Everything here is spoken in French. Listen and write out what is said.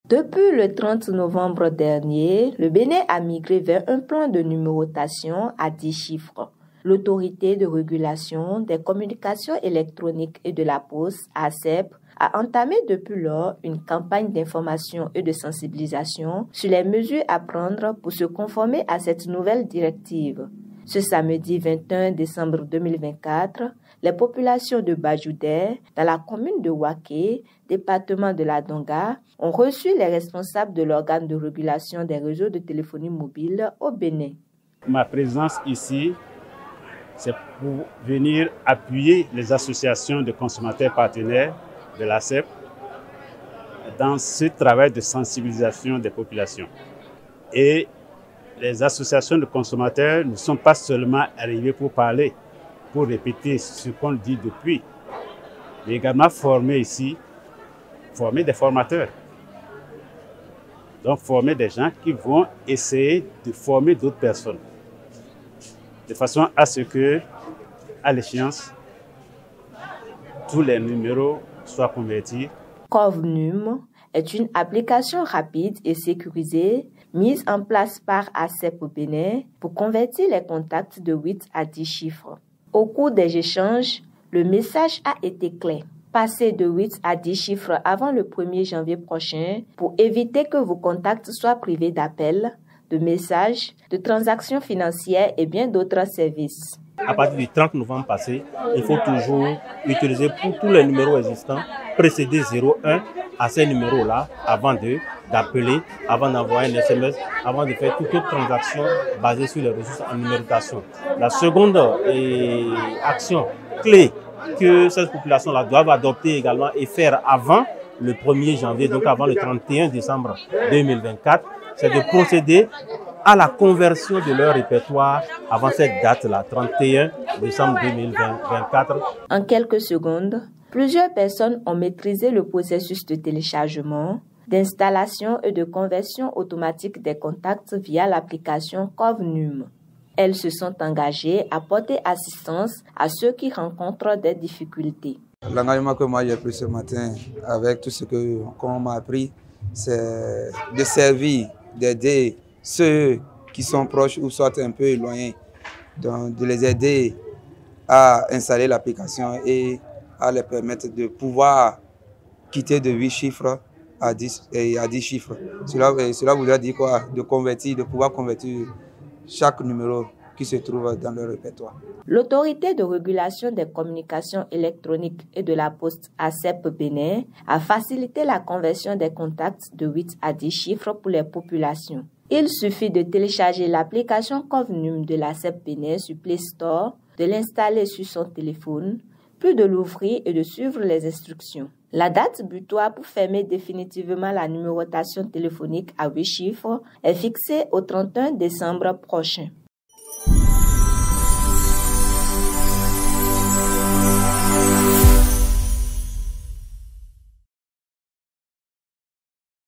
Depuis le 30 novembre dernier, le Bénin a migré vers un plan de numérotation à 10 chiffres. L'Autorité de régulation des communications électroniques et de la poste, ARCEP, a entamé depuis lors une campagne d'information et de sensibilisation sur les mesures à prendre pour se conformer à cette nouvelle directive. Ce samedi 21 décembre 2024, les populations de Bajoudé, dans la commune de Waké, département de la Donga, ont reçu les responsables de l'organe de régulation des réseaux de téléphonie mobile au Bénin. Ma présence ici, c'est pour venir appuyer les associations de consommateurs partenaires de l'ARCEP dans ce travail de sensibilisation des populations. Et les associations de consommateurs ne sont pas seulement arrivées pour parler, pour répéter ce qu'on dit depuis, mais également former ici, former des formateurs. Donc former des gens qui vont essayer de former d'autres personnes, de façon à ce que, à l'échéance, tous les numéros soient convertis. CovNum est une application rapide et sécurisée mise en place par ARCEP au Bénin pour convertir les contacts de 8 à 10 chiffres. Au cours des échanges, le message a été clair. Passez de 8 à 10 chiffres avant le 1er janvier prochain pour éviter que vos contacts soient privés d'appels, de messages, de transactions financières et bien d'autres services. À partir du 30 novembre passé, il faut toujours utiliser pour tous les numéros existants, précéder 01 à ces numéros-là avant d'appeler, avant d'envoyer un SMS, avant de faire toute autre transaction basée sur les ressources en numérotation. La seconde action clé que ces populations-là doivent adopter également et faire avant le 1er janvier, donc avant le 31 décembre 2024, c'est de procéder à la conversion de leur répertoire avant cette date-là, 31 décembre 2024. En quelques secondes, plusieurs personnes ont maîtrisé le processus de téléchargement, d'installation et de conversion automatique des contacts via l'application CovNum. Elles se sont engagées à porter assistance à ceux qui rencontrent des difficultés. L'engagement que moi j'ai pris ce matin avec tout ce qu'on m'a appris, c'est de servir, d'aider ceux qui sont proches ou soit un peu éloignés, donc de les aider à installer l'application et à les permettre de pouvoir quitter de 8 chiffres à 10 chiffres. Cela voudrait dire quoi? De pouvoir convertir chaque numéro qui se trouve dans le répertoire. L'Autorité de régulation des communications électroniques et de la poste ARCEP Bénin a facilité la conversion des contacts de 8 à 10 chiffres pour les populations. Il suffit de télécharger l'application CovNum de l'ARCEP Bénin sur Play Store, de l'installer sur son téléphone, puis de l'ouvrir et de suivre les instructions. La date butoir pour fermer définitivement la numérotation téléphonique à 8 chiffres est fixée au 31 décembre prochain.